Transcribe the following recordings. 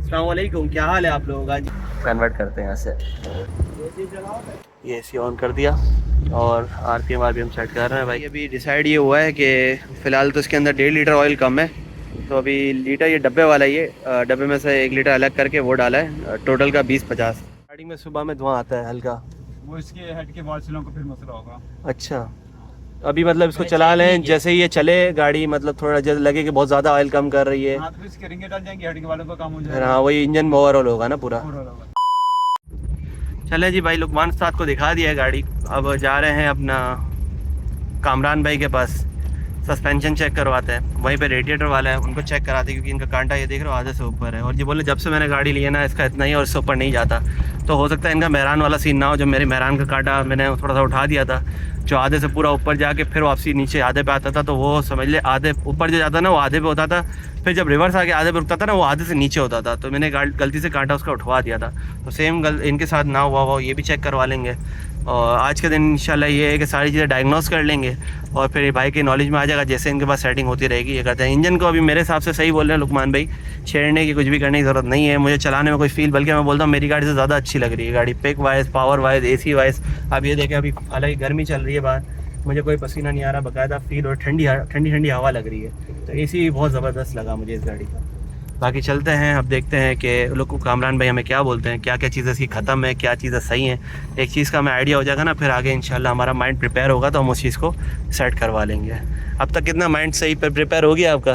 अस्सलाम वालेकुम, क्या हाल है आप लोगों का? कन्वर्ट करते हैं यहाँ से। ये AC ऑन कर दिया और RPM सेट कर रहे हैं भाई। अभी डिसाइड ये हुआ है कि फ़िलहाल तो इसके अंदर 1.5 लीटर ऑयल कम है, तो अभी लीटर ये डब्बे वाला ही है, डब्बे में से 1 लीटर अलग करके वो डाला है, टोटल का 20-50। गाड़ी में सुबह में धुआं आता है हल्का, वो इसके हेड के वाल्व को फिर मसला होगा। अच्छा, अभी मतलब इसको चला लें, जैसे ही ये चले गाड़ी मतलब थोड़ा जैसे लगे कि बहुत ज़्यादा ऑयल कम कर रही है। हाँ, तो इसके रिंगे डाल जाएंगे, हेड के वालों का काम हो जाएगा। हाँ, वही इंजन ओवरऑल होगा ना पूरा। चले जी भाई, लुकमान उस्ताद को दिखा दिया है गाड़ी। अब जा रहे हैं अपना कामरान भाई के पास, सस्पेंशन चेक करवाते हैं। वहीं पे रेडिएटर वाला है, उनको चेक कराते हैं, क्योंकि इनका कांटा ये देख रहे हो आधे से ऊपर है। और ये बोले जब से मैंने गाड़ी ली है ना, इसका इतना ही और इससे ऊपर नहीं जाता। तो हो सकता है इनका मेहरान वाला सीन ना हो, जो मेरे मेहरान का कांटा मैंने थोड़ा सा उठा दिया था, जो आधे से पूरा ऊपर जाके फिर वापसी नीचे आधे पे आता था। तो वो समझ ले आधे ऊपर जो जाता ना वो आधे पे होता था, फिर जब रिवर्स आके आधे पे रुकता था ना वो आधे से नीचे होता था। तो मैंने गलती से कांटा उसका उठवा दिया था। तो सेम इनके साथ ना हुआ वो ये भी चेक करवा लेंगे। और आज के दिन इंशाल्लाह ये है कि सारी चीज़ें डायग्नोस कर लेंगे और फिर भाई की नॉलेज में आ जाएगा, जैसे इनके पास सेटिंग होती रहेगी ये करते हैं। इंजन को अभी मेरे हिसाब से सही बोल रहे हैं लुकमान भाई, छेड़ने की कुछ भी करने की ज़रूरत नहीं है। मुझे चलाने में कोई फील, बल्कि मैं बोलता हूँ मेरी गाड़ी से ज़्यादा अच्छी लग रही है गाड़ी, pick wise, power wise, AC wise. अब ये देखें, अभी हालांकि गर्मी चल रही है बाहर, मुझे कोई पसीना नहीं आ रहा, बाकायदा फील, और ठंडी ठंडी हवा लग रही है। तो AC भी बहुत ज़बरदस्त लगा मुझे इस गाड़ी का। बाकी चलते हैं, अब देखते हैं कि लोग कामरान भाई हमें क्या बोलते हैं, क्या क्या चीज़ें इसकी ख़त्म है, क्या चीज़ें सही हैं। एक चीज़ का हमें आइडिया हो जाएगा ना, फिर आगे इंशाल्लाह हमारा माइंड प्रिपेयर होगा तो हम उस चीज़ को सेट करवा लेंगे। अब तक कितना माइंड सही पर प्रिपेयर हो गया आपका?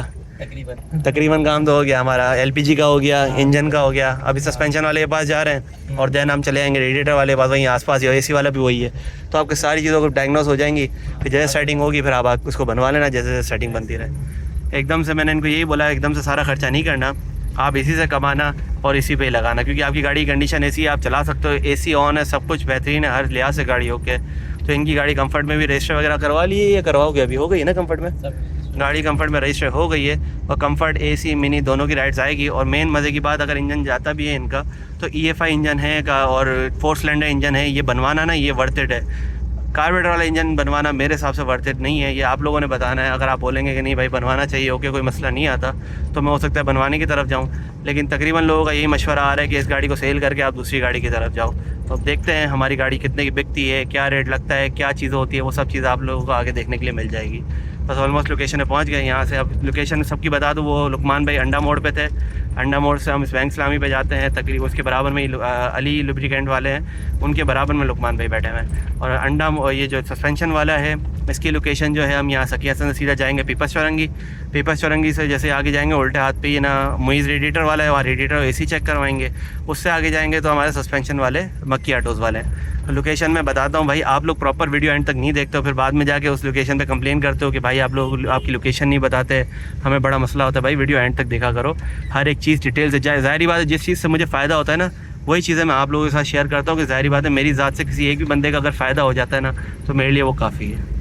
तकरीबन काम तो हो गया हमारा। LPG का हो गया, इंजन का हो गया, अभी सस्पेंशन वाले के पास जा रहे हैं और देन हम चले जाएंगे रेडिएटर वाले के पास, वहीं आसपास ही AC वाला भी वही है। तो आपकी सारी चीज़ों को डायग्नोस हो जाएंगी, फिर जैसे सेटिंग होगी फिर आप उसको बनवा लेना जैसे जैसे सेटिंग बनती रहे। एकदम से मैंने इनको यही बोला, एकदम से सारा खर्चा नहीं करना, आप इसी से कमाना और इसी पे ही लगाना, क्योंकि आपकी गाड़ी की कंडीशन ऐसी है, आप चला सकते हो, AC ऑन है, सब कुछ बेहतरीन है हर लिहाज से गाड़ी ओके। तो इनकी गाड़ी कंफर्ट में भी रजिस्टर वगैरह करवा लिए या करवाओगे? अभी हो गई है ना कंफर्ट में, गाड़ी कंफर्ट में रजिस्टर हो गई है और कंफर्ट AC मिनी दोनों की राइड्स आएगी। और मेन मज़े की बात, अगर इंजन जाता भी है इनका तो EFI इंजन है का और 4 सिलेंडर इंजन है, ये बनवाना ना ये वर्थ इट है। कार्बोरेटर वाला इंजन बनवाना मेरे हिसाब से वर्थ इट नहीं है, ये आप लोगों ने बताना है। अगर आप बोलेंगे कि नहीं भाई बनवाना चाहिए ओके, कोई मसला नहीं आता, तो मैं हो सकता है बनवाने की तरफ जाऊं। लेकिन तकरीबन लोगों का यही मशवरा आ रहा है कि इस गाड़ी को सेल करके आप दूसरी गाड़ी की तरफ जाओ। तो अब देखते हैं हमारी गाड़ी कितने की बिकती है, क्या रेट लगता है, क्या चीज़ें होती है, वो सब चीज़ आप लोगों को आगे देखने के लिए मिल जाएगी। बस ऑलमोस्ट लोकेशन पे पहुंच गए यहाँ से। अब लोकेशन सबकी बता दूँ, वो लुकमान भाई अंडा मोड़ पे थे, अंडा मोड़ से हम बैंक सलामी पे जाते हैं, तकरीबन उसके बराबर में ही अली लुब्रिकेंट वाले हैं, उनके बराबर में लुकमान भाई बैठे हुए हैं। और अंडा ये जो सस्पेंशन वाला है इसकी लोकेशन जो है, हम यहाँ सकिया से सीधा जाएंगे पीपस चौरंगी। पीपस चौरंगी से जैसे आगे जाएंगे उल्टे हाथ पे ये ना मुइज़ रेडिएटर वाला है, वहाँ रेडिएटर और AC चेक करवाएंगे। उससे आगे जाएंगे तो हमारे सस्पेंशन वाले मक्की ऑटोज़ वाले हैं। तो लोकेशन मैं बताता हूँ भाई, आप लोग प्रॉपर वीडियो एंड तक नहीं देखते हो, फिर बाद में जाके उस लोकेशन पे कंप्लेन करते हो कि भाई आप लोग आपकी लोकेशन नहीं बताते, हमें बड़ा मसला होता है। भाई वीडियो एंड तक देखा करो, हर एक चीज़ डिटेल से जाए। ज़ाहिर बात है जिस चीज़ से मुझे फ़ायदा होता है ना, वही चीज़ें मैं आप लोगों के साथ शेयर करता हूँ, कि ज़ाहिर बात है मेरी ज़ात से किसी एक भी बंदे का अगर फ़ायदा हो जाता है ना, तो मेरे लिए वो काफ़ी है।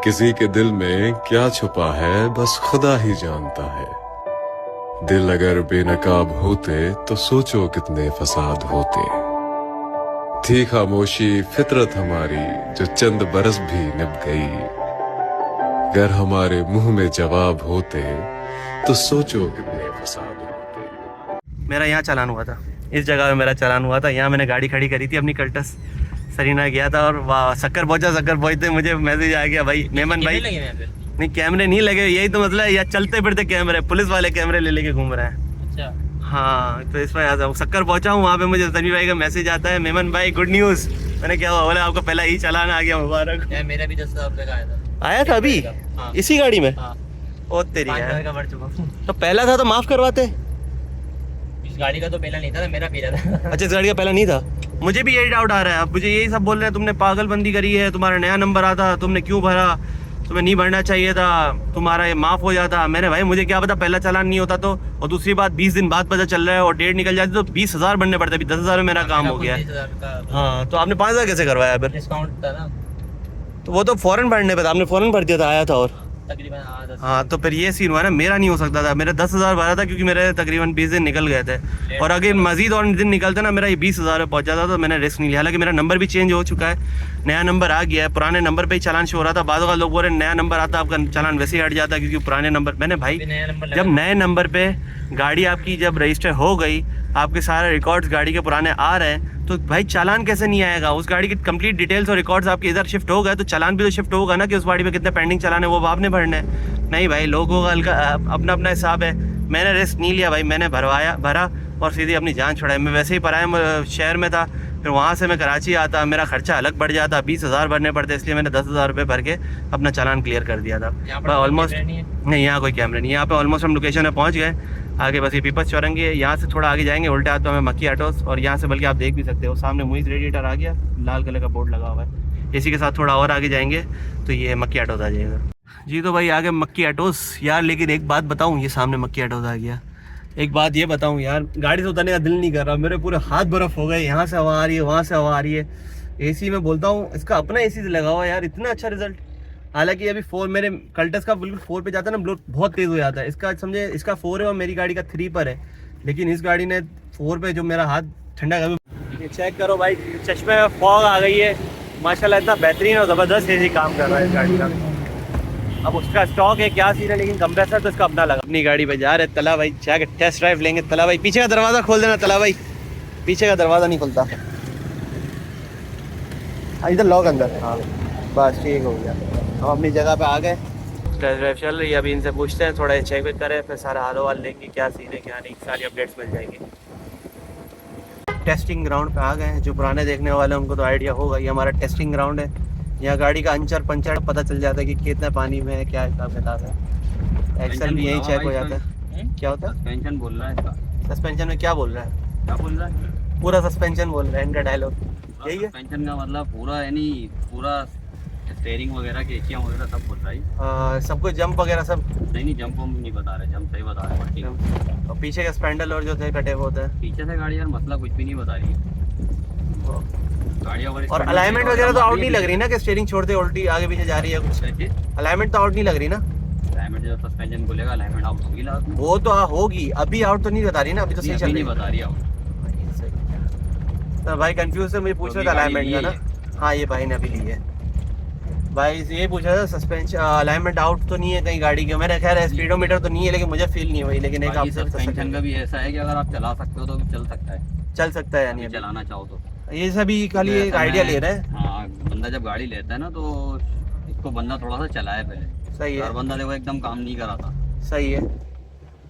किसी के दिल में क्या छुपा है बस खुदा ही जानता है। दिल अगर बेनकाब होते तो सोचो कितने फसाद होते। थी खामोशी फितरत हमारी जो चंद बरस भी निभ गई। अगर हमारे मुंह में जवाब होते तो सोचो कितने फसाद होते। मेरा यहाँ चालान हुआ था, इस जगह पे मेरा चालान हुआ था, यहाँ मैंने गाड़ी खड़ी करी थी अपनी कल्टस, सरीना गया था और वाह शक्कर पहुँचते मुझे मैसेज आ गया भाई मेमन भाई। नहीं कैमरे नहीं लगे, यही तो मतलब है, या चलते फिरते कैमरे, पुलिस वाले कैमरे ले लेके घूम रहे हैं। अच्छा हाँ, तो इस पर शक्कर पहुंचा हूँ, वहाँ पे मुझे तनवी भाई का मैसेज आता है, मेमन भाई गुड न्यूज़। मैंने क्या हुआ? बोले आपको पहला ही चालान आ गया, मुबारक। मेरा भी 10,000 रुपये का आया था अभी इसी गाड़ी में? ओ तेरी यार, तो पहला था तो माफ करवाते। इस गाड़ी का तो पहला नहीं था, मेरा पहला था। अच्छा इस गाड़ी का पहला नहीं था, मुझे भी यही डाउट आ रहा है। अब मुझे यही सब बोल रहे हैं तुमने पागलबंदी करी है, तुम्हारा नया नंबर आता, तुमने क्यों भरा, तुम्हें नहीं भरना चाहिए था, तुम्हारा ये माफ़ हो जाता। मैंने भाई मुझे क्या पता पहला चालान नहीं होता तो। और दूसरी बात 20 दिन बाद पता चल रहा है और डेट निकल जाती तो 20,000 बनने पड़ते, अभी 10,000 में मेरा काम हो गया है। हाँ तो आपने 5,000 कैसे करवाया? फिर डिस्काउंट था ना, तो वो तो फ़ौरन भरने पे था, आपने फ़ौरन भर दिया था, आया था। और तकरीबन हाँ तो फिर ये सीन हुआ ना, मेरा नहीं हो सकता था, मेरा 10,000 भरा था क्योंकि मेरे तकरीबन 20 दिन निकल गए थे। और अगर मजीद और दिन निकलते ना मेरा ये 20,000 में पहुँच जाता तो मैंने रिस्क नहीं लिया। हालांकि मेरा नंबर भी चेंज हो चुका है, नया नंबर आ गया है, पुराने नंबर पे ही चालान शो हो रहा था। बाद का लोग बोल रहे नया नंबर आता आपका चालान वैसे ही हट जाता क्योंकि पुराने नंबर। मैंने भाई नया नंबर जब नए नंबर पे गाड़ी आपकी जब रजिस्टर हो गई, आपके सारे रिकॉर्ड्स गाड़ी के पुराने आ रहे हैं, तो भाई चालान कैसे नहीं आएगा? उस गाड़ी की कंप्लीट डिटेल्स और रिकॉर्ड्स आपके इधर शिफ्ट हो गए तो चालान भी तो शिफ्ट होगा ना कि उस गाड़ी पे कितने पेंडिंग चालान है वो आपने भरने हैं। नहीं भाई, लोगों का हल्का अपना अपना हिसाब है। मैंने रिस्क नहीं लिया भाई, मैंने भरा और सीधी अपनी जान छुड़ाई। मैं वैसे ही पराए शहर में था, फिर वहाँ से मैं कराची आता, मेरा खर्चा अलग बढ़ जाता, 20,000 भरने पड़ते, इसलिए मैंने 10,000 रुपये भर के अपना चालान क्लियर कर दिया था। ऑलमोस्ट नहीं, यहाँ कोई कैमरा नहीं। यहाँ पे ऑलमोस्ट हम लोकेशन में पहुँच गए। आगे बस ये पीपल्स चौरंगी है, यहाँ से थोड़ा आगे जाएंगे उल्टे हाथ में मक्की ऑटोस, और यहाँ से बल्कि आप देख भी सकते हो सामने मुइज़ रेडिएटर आ गया, लाल कलर का बोर्ड लगा हुआ है। इसी के साथ थोड़ा और आगे जाएंगे तो ये मक्की ऑटोस आ जाएगा जी। तो भाई आगे मक्की ऑटोस यार, लेकिन एक बात बताऊँ, ये सामने मक्की ऑटोस आ गया। एक बात ये बताऊँ यार, गाड़ी से उतरने का दिल नहीं कर रहा, मेरे पूरे हाथ बर्फ हो गए। यहाँ से हवा आ रही है, वहाँ से हवा आ रही है। एसी में बोलता हूँ, इसका अपना एसी लगा हुआ है यार, इतना अच्छा रिजल्ट। हालांकि अभी 4 मेरे कल्टस का बिल्कुल 4 पे जाता है ना, ब्लो बहुत तेज़ हो जाता है। इसका समझे, इसका 4 है और मेरी गाड़ी का 3 पर है, लेकिन इस गाड़ी ने 4 पे जो मेरा हाथ ठंडा कर। चेक करो भाई, चश्मे में फॉग आ गई है माशाल्लाह, इतना बेहतरीन और ज़बरदस्त एसी काम कर रहा है इस गाड़ी का। अब उसका स्टॉक है क्या सीन है, लेकिन कंप्रेसर तो इसका अपना लगा। अपनी गाड़ी पे जा रहे तला भाई, जाके टेस्ट ड्राइव लेंगे। तला भाई पीछे का दरवाज़ा खोल देना, तला भाई पीछे का दरवाज़ा नहीं खुलता। इधर लॉक अंदर, हाँ बस ठीक हो गया। हम अपनी जगह पे आ गए, टेस्ट ड्राइव चल रही है। अभी इनसे पूछते हैं, थोड़ा चेक वेक करें, फिर सारा हाल वाल लेंगे, क्या सीन है क्या नहीं, सारी अपडेट्स मिल जाएंगी। टेस्टिंग ग्राउंड पे आ गए हैं। जो पुराने देखने वाले हैं उनको तो आइडिया होगा, ये हमारा टेस्टिंग ग्राउंड है। यहाँ गाड़ी का अंचर पंचर पता चल जाता है कि कितना पानी में है, क्या हिसाब किताब है। एक्सेल भी यही चेक हो जाता है। क्या होता है? सस्पेंशन बोल रहा है इसका। सस्पेंशन में क्या बोल रहा है? क्या बोल रहा है? पूरा सस्पेंशन बोल रहा है इनका डायलॉग, यही है। सस्पेंशन का मतलब पूरा, यानी पूरा स्टीयरिंग वगैरह की एशिया वगैरह सब बोल रहा है। सब कुछ जंप वगैरह सब नहीं जंप हम नहीं बता रहे, जंप सही बता रहे हैं। और पीछे का स्पेंडल और जो थे कटे हुए होते हैं। पीछे से गाड़ी यार मसला कुछ भी नहीं बता रही है गाड़ी। और अलाइनमेंट वगैरह तो आउट नहीं लग रही ना कि स्टीयरिंग छोड़ते उल्टी आगे पीछे जा रही है कुछ? अलाइनमेंट तो आउट नहीं लग रही ना? अलाइनमेंट जो सस्पेंशन बोलेगा अलाइनमेंट आउट होगी लास्ट में। वो तो होगी, अभी आउट तो नहीं बता रही ना, अभी तो सही चल रही नहीं बता रही आउट। तो भाई कंफ्यूज है, मुझे पूछ रहा था अलाइनमेंट का ना। हाँ ये भाई ने अभी ली है। भाई ये पूछ रहा था सस्पेंशन अलाइनमेंट आउट तो नहीं है कहीं गाड़ी के। मैंने खैर स्पीडोमीटर तो नहीं है, लेकिन मुझे फील नहीं हुई। लेकिन एक आपसे सस्पेंशन का भी ऐसा है कि अगर आप चला सकते हो तो भी चल सकता है, चल सकता है यानी चलाना चाहो तो। ये सभी खाली एक आइडिया ले रहे हैं। हाँ, बंदा जब गाड़ी लेता है ना तो इसको बंदा थोड़ा सा चलाए पहले। सही है। हर बंदा देखो एकदम काम नहीं करा था। सही है,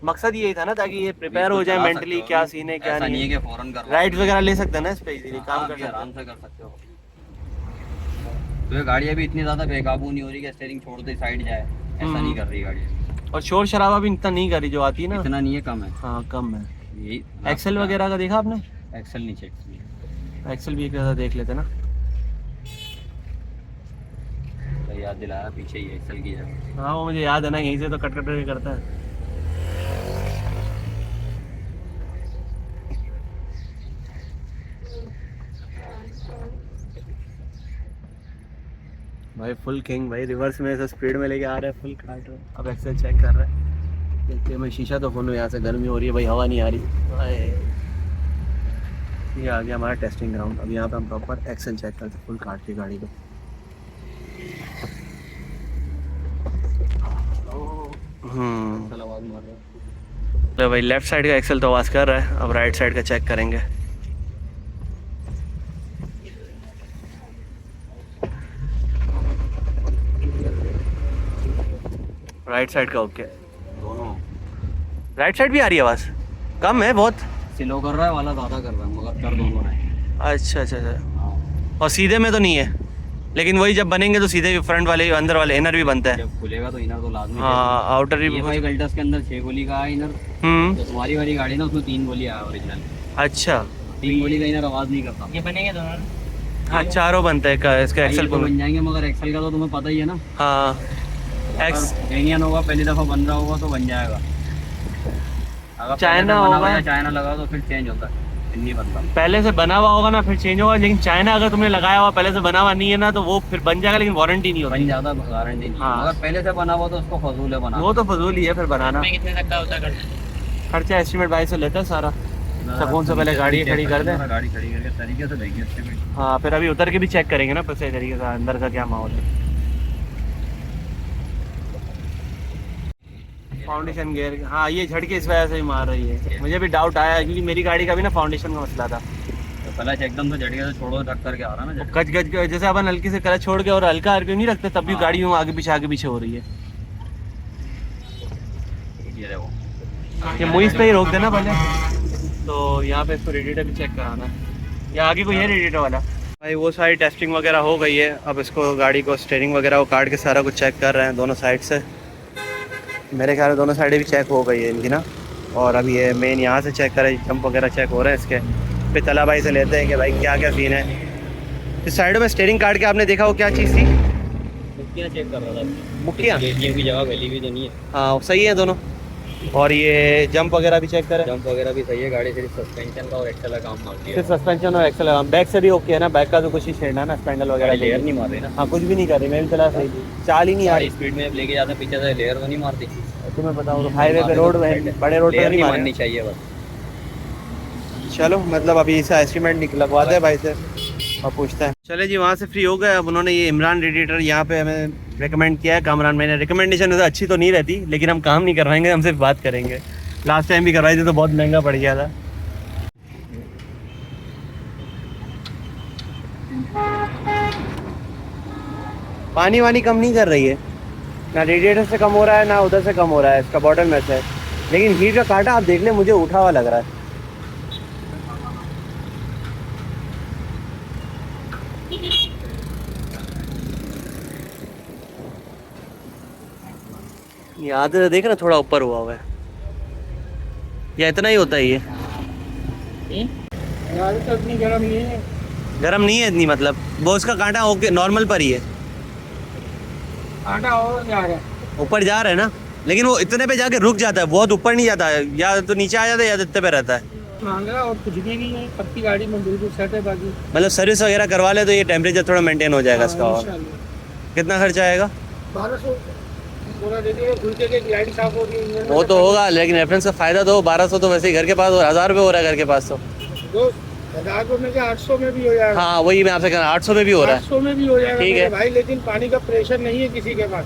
मकसद यही था ना ताकि ये प्रिपेयर हो जाए मेंटली, क्या सीन है क्या नहीं है। फौरन कर राइड्स वगैरह ले सकते हैं ना इस पे, इजीली काम कर सकते हैं, आराम से कर सकते हो। तो ये गाड़ी अभी इतनी ज्यादा बेकाबू नहीं हो रही कि स्टीयरिंग छोड़ते साइड जाए, ऐसा नहीं कर रही गाड़ी। और शोर शराबा भी इतना नहीं कर रही जो आती है ना, इतना नहीं है, कम है। हाँ कम है। यही एक्सेल वगैरह का देखा आपने? एक्सेल नहीं चेक, एक्सेल भी एक तरह देख लेते ना। तो याद दिलाया, पीछे ही एक्सेल की है। हाँ वो मुझे याद है ना, यहीं से तो कट कट करता है। भाई फुल किंग भाई, रिवर्स में ऐसे स्पीड में लेके आ रहा है, फुल काट रहा है। अब एक्सेल चेक कर रहा है। देखते हैं, मैं शीशा तो खोलूँ, यहाँ से गर्मी हो रही है भाई, हवा नहीं आ रही। ये आ गया हमारा टेस्टिंग ग्राउंड। अब यहाँ पे हम प्रॉपर एक्सेल चेक करते हैं, फुल काट के गाड़ी को। तो भाई लेफ्ट साइड का एक्सेल तो आवाज़ कर रहा है, अब राइट साइड का चेक करेंगे। राइट साइड का ओके, दोनों राइट साइड भी आ रही है आवाज़, कम है बहुत। स्लो कर रहा है वाला ज़्यादा कर रहा है, मगर कर दोनों है। अच्छा अच्छा अच्छा। और सीधे में तो नहीं है, लेकिन वही जब बनेंगे तो सीधे फ्रंट वाले अंदर वाले इनर भी बनता है। जब खुलेगा तो इनर तो लाजमी। हाँ आउटर भी। ये भाई गल्टस के अंदर 6 गोली का है इनर। तो तुम्हारी वाली गाड़ी ना उसमें 3 गोली आया ओरिजिनल। अच्छा 3 गोली का इनर आवाज़ नहीं करता। ये बनेंगे दोनों? हाँ चारों बनते हैं इसका एक्सेल तो बन जाएंगे, मगर एक्सेल का तो तुम्हें पता ही है ना। हाँ इंडियन होगा, पहली दफ़ा बन रहा होगा तो बन जाएगा। अगर चाइना होगा, चाइना लगा तो फिर चेंज होता है, नहीं बनता। पहले से बना हुआ होगा ना फिर चेंज होगा। लेकिन चाइना अगर तुमने लगाया हुआ पहले से बना हुआ नहीं है ना, तो वो फिर बन जाएगा, लेकिन वारंटी नहीं होती। बन जाता, गारंटी नहीं। हाँ। अगर पहले से बना हुआ तो उसको फजूल है बना। वो तो फजूल ही है फिर बनाना। कितने तक का होता है खर्चा एस्टिमेट भाई से लेता है सारा, सुकून से पहले गाड़ी खड़ी कर दें। गाड़ी खड़ी करके तरीके से देंगे अच्छे में। हाँ, फिर अभी उतर के भी चेक करेंगे ना सही तरीके से अंदर का क्या माहौल है। फाउंडेशन गियर, हाँ ये झटके इस वजह से ही मार रही है। मुझे भी डाउट आया क्योंकि मेरी गाड़ी का भी ना फाउंडेशन का मसला था। तो क्लच एकदम से झटके से छोड़ो रख करके आ रहा ना झटके। कच गच जैसे अपन हल्के से क्लच छोड़ के और हल्का आरपीएम नहीं रखते तब भी गाड़ी यूँ आगे पीछे हो रही है। ये देखो ये मुइस पे ही रोक देना पहले। तो यहाँ पे इसको रेडिएटर भी चेक कराना है। या आगे कोई है रेडिएटर वाला? भाई वो सारी टेस्टिंग वगैरह हो गई है। अब इसको गाड़ी को स्टीयरिंग वगैरह को काट के सारा कुछ चेक कर रहे हैं दोनों साइड से। मेरे ख्याल में दोनों साइडें भी चेक हो गई है इनकी ना। और अब ये मेन यहाँ से चेक करें, जंप वगैरह चेक हो रहे हैं इसके। फिर तला भाई से लेते हैं कि भाई क्या क्या सीन है। इस साइडों में स्टीयरिंग काट के आपने देखा वो क्या चीज़ थी? मुक्कियाँ चेक कर रहा था। मुक्कियाँ की जगह गली भी तो नहीं है। हाँ सही है दोनों। और ये जंप वगैरह भी चेक करें। जंप वगैरह भी सही है। गाड़ी सिर्फ सस्पेंशन का और एक्सेल का काम मारती है। सिर्फ सस्पेंशन और एक्सेल का। बैक से भी ओके है ना? बैक का तो कुछ ही छेड़ना ना, स्पैंडल वगैरह लेयर नहीं मार रही ना। हाँ कुछ भी नहीं कर रही। मैं भी चला सही थी, चाल ही नहीं आ रही। स्पीड में लेके जाते पीछे से लेयर तो नहीं मारती। तुम्हें बताऊँ हाईवे पे रोड में बड़े रोड पे नहीं मारनी चाहिए बस। चलो मतलब अभी इसका एस्टीमेट लगवाते हैं भाई से और पूछते हैं। चले जी, वहाँ से फ्री हो गए। अब उन्होंने ये इमरान रेडिएटर यहाँ पे हमें रेकमेंड किया है। कामरान मैंने रिकमेंडेशन वैसे अच्छी तो नहीं रहती, लेकिन हम काम नहीं करवाएंगे, हम सिर्फ बात करेंगे। लास्ट टाइम भी करवाई थी तो बहुत महंगा पड़ गया था। पानी वानी कम नहीं कर रही है ना, रेडिएटर से कम हो रहा है ना उधर से कम हो रहा है, इसका बॉटल में से। लेकिन हीट का कांटा आप देख ले, मुझे उठा हुआ लग रहा है। यहाँ तो देख ना थोड़ा ऊपर हुआ हुआ है, या इतना ही होता है ये? तो इतनी गर्म नहीं है। गर्म नहीं है इतनी, मतलब वो उसका कांटा ओके नॉर्मल पर ही है। आटा और जा रहा है। ऊपर जा रहा है ना, लेकिन वो इतने पे जाके रुक जाता है, बहुत ऊपर नहीं जाता है। या तो नीचे आ जाता है या तो इतने पे रहता है। मांग रहा और कुछ भी नहीं है। सबकी गाड़ी में बिल्कुल सेट है। बाकी मतलब सर्विस वगैरह करवा ले तो ये टेम्परेचर थोड़ा मेंटेन हो जाएगा इसका। और इंशाल्लाह। कितना खर्चा आएगा? 1200 पूरा दे दिए। खुल के लाइट साफ हो गई। वो तो होगा, लेकिन रेफरेंस का फायदा तो 1200 तो वैसे ही घर के पास, और 1000 रुपये हो रहा है घर के पास तो। 1000 में क्या 800 में भी हो जाएगा। हाँ वही मैं आपसे कह रहा हूँ, 800 में भी हो रहा है। 800 में भी हो जाएगा ठीक है भाई। लेकिन पानी का प्रेशर नहीं है किसी के पास।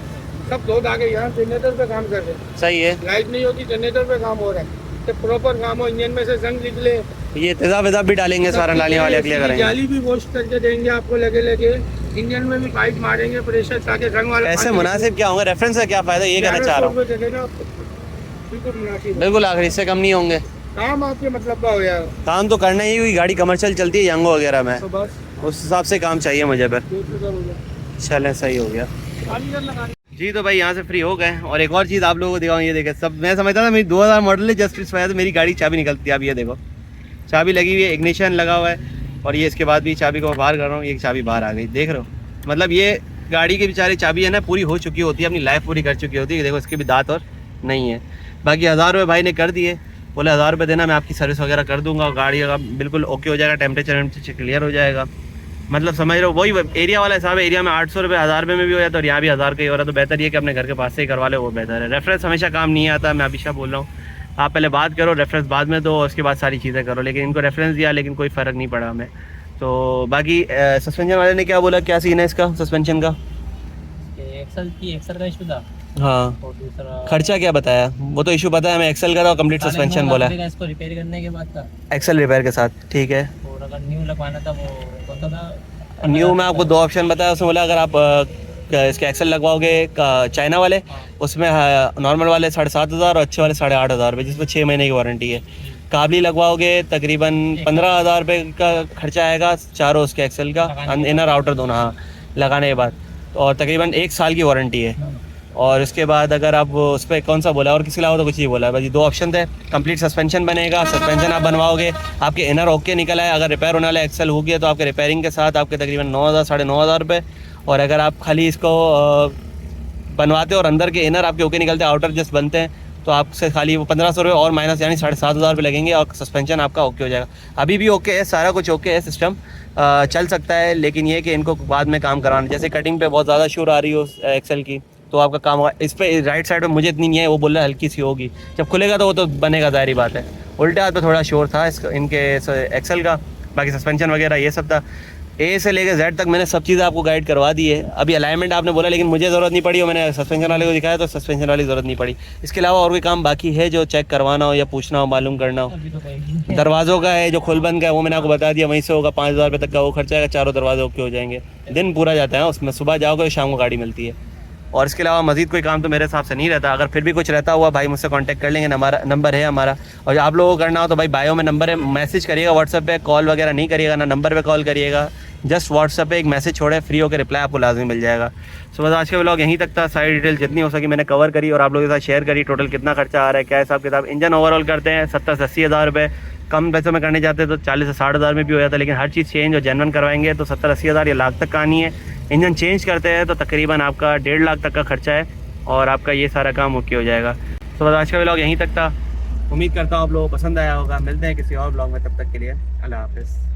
सब लोग आगे यहाँ जनरेटर पे काम कर रहे हैं। सही है। लाइट नहीं होती, जनरेटर पे काम हो रहा है। तो प्रॉपर काम हो, इंजन में से जंग निकले। ये तेजाब वेजाब भी डालेंगे, सारा नाली वाले क्लियर करेंगे। जाली भी वॉश करके देंगे आपको, लगे इंजन में भी पाइप मारेंगे प्रेशर, ताकि रंग वाला ऐसे मुनासिब क्या होंगे? रेफरेंस का क्या फायदा, ये कहना चाह रहा हूँ। बिल्कुल मुनासिब। बिल्कुल आखिर इससे कम नहीं होंगे। काम आपके मतलब का हो जाएगा। काम तो करना ही, गाड़ी कमर्शियल चलती है यंगो वगैरह में, तो बस उस हिसाब से काम चाहिए मुझे। फिर 200 हो गया। चलें, सही हो गया पानी कर लगा जी। तो भाई यहाँ से फ्री हो गए। और एक और चीज़ आप लोगों को दिखाऊँ, ये देखे सब। मैं समझता था मेरी 2000 मॉडल है, जस्ट इस वजह से मेरी गाड़ी चाबी निकलती है। अब ये देखो चाबी लगी हुई है, इग्निशन लगा हुआ है, और ये इसके बाद भी चाबी को मैं बाहर कर रहा हूँ, ये चाबी बाहर आ गई, देख रहे हो? मतलब ये गाड़ी की बेचारी चाबी है ना, पूरी हो चुकी होती है, अपनी लाइफ पूरी कर चुकी होती है। देखो इसके भी दांत और नहीं है। बाकी 1000 रुपये भाई ने कर दिए, बोले 1000 रुपये देना, मैं आपकी सर्विस वगैरह कर दूंगा और गाड़ी का बिल्कुल ओके हो जाएगा, टेम्परेचर क्लियर हो जाएगा। मतलब समझ लो वही एरिया वाला हिसाब है। एरिया में 800 रुपये 1000 रुपये में भी हो जाता है, और यहाँ भी 1000 का ही हो रहा है। तो बेहतर ये कि अपने घर के पास से ही करवा ले, वो बेहतर है। रेफरेंस हमेशा काम नहीं आता, मैं हमेशा बोल रहा हूँ। आप पहले बात करो, रेफरेंस बाद में दो, उसके बाद सारी चीज़ें करो। लेकिन इनको रेफरेंस दिया, लेकिन कोई फ़र्क नहीं पड़ा हमें। तो बाकी सस्पेंशन वाले ने क्या बोला, क्या सीन है इसका सस्पेंशन का? एक्सल का इशू था। हाँ, और दूसरा खर्चा क्या बताया? वो तो इशू बताया हमें, एक्सेल का था, कंप्लीट सस्पेंशन बोला है, इसको रिपेयर करने के बाद था। एक्सेल रिपेयर के साथ। ठीक है, और अगर न्यू लगवाना था वो कौन सा था? न्यू में आपको 2 ऑप्शन बताया। उसमें बोला अगर आप इसके एक्सेल लगवाओगे चाइना वाले, उसमें नॉर्मल वाले 7500 और अच्छे वाले 8500 रुपये, जिसमें 6 महीने की वारंटी है। काबली लगवाओगे तकरीबन 15000 रुपये का खर्चा आएगा, चारों उसके एक्सेल का, इनर आउटर दोनों, हाँ लगाने के बाद। और तकरीबन 1 साल की वारंटी है। और उसके बाद अगर आप उस पर कौन सा बोला, और किसी अलावा तो कुछ नहीं बोला, बस ये 2 ऑप्शन थे। कंप्लीट सस्पेंशन बनेगा, सस्पेंशन आप बनवाओगे, आपके इनर ओके निकल आए, अगर रिपेयर होने वाला एक्सेल हो गया तो आपके रिपेयरिंग के साथ आपके तकरीबन 9000 9500 रुपये। और अगर आप खाली इसको बनवाते हो और अंदर के इनर आपके ओके निकलते हैं, आउटर जस्ट बनते हैं, तो आपसे खाली वो 1500 रुपये और माइनस, यानी 7500 रुपये लगेंगे, और सस्पेंशन आपका ओके हो जाएगा। अभी भी ओके है, सारा कुछ ओके है, सिस्टम चल सकता है। लेकिन ये कि इनको बाद में काम कराना, जैसे कटिंग पे बहुत ज़्यादा शोर आ रही हो एक्सेल की, तो आपका काम होगा। इस पे राइट साइड में मुझे इतनी नहीं है, वो बोल रहा है हल्की सी होगी, जब खुलेगा तो वो तो बनेगा, ज़ाहिर बात है। उल्टे हाथ पे थोड़ा शोर था इनके एक्सेल का, बाकी सस्पेंशन वगैरह ये सब था। ए से लेकर जेड तक मैंने सब चीज़ आपको गाइड करवा दी है। अभी अलाइनमेंट आपने बोला, लेकिन मुझे ज़रूरत नहीं पड़ी और मैंने सस्पेंशन वाले को दिखाया तो सस्पेंशन वाली ज़रूरत नहीं पड़ी। इसके अलावा और कोई काम बाकी है जो चेक करवाना हो या पूछना हो, मालूम करना हो? अभी तो कोई दरवाज़ों का है जो खोल बंद का है, वो मैंने आपको बता दिया, वहीं से होगा 5,000 रुपये तक का वो खर्चा आएगा, चारों दरवाजे के हो जाएंगे। दिन पूरा जाता है उसमें, सुबह जाओगे तो शाम को गाड़ी मिलती है। और इसके अलावा मज़ीद कोई काम तो मेरे हिसाब से नहीं रहता। अगर फिर भी कुछ रहता हुआ भाई मुझसे कांटेक्ट कर लेंगे, हमारा नंबर है हमारा। और आप लोगों को करना हो तो भाई बायो में नंबर है, मैसेज करिएगा व्हाट्सएप पे, कॉल वगैरह नहीं करिएगा, ना नंबर पे कॉल करिएगा, जस्ट व्हाट्सएप पे एक मैसेज छोड़े, फ्री होकर रिप्लाई आपको लाजमी मिल जाएगा। सो बस आज का व्लॉग यहीं तक था। सारी डिटेल जितनी हो सकी मैंने कवर करी और आप लोगों के साथ शेयर करी। टोटल कितना खर्चा आ रहा है, क्या हिसाब किताब। इंजन ओवरऑल करते हैं 70 से 80 हज़ार रुपये, कम पैसों में करने जाते तो 40 से 60 हज़ार में भी हो जाता है, लेकिन हर चीज़ चेंज और जेन्युइन करवाएंगे तो 70-80 हज़ार या लाख तक का नहीं है। इंजन चेंज करते हैं तो तकरीबन आपका 1.5 लाख तक का खर्चा है और आपका ये सारा काम ओके हो जाएगा। तो बस आज का व्लॉग यहीं तक था। उम्मीद करता हूँ आप लोगों को पसंद आया होगा। मिलते हैं किसी और व्लॉग में, तब तक के लिए अल्लाह हाफ़िज़।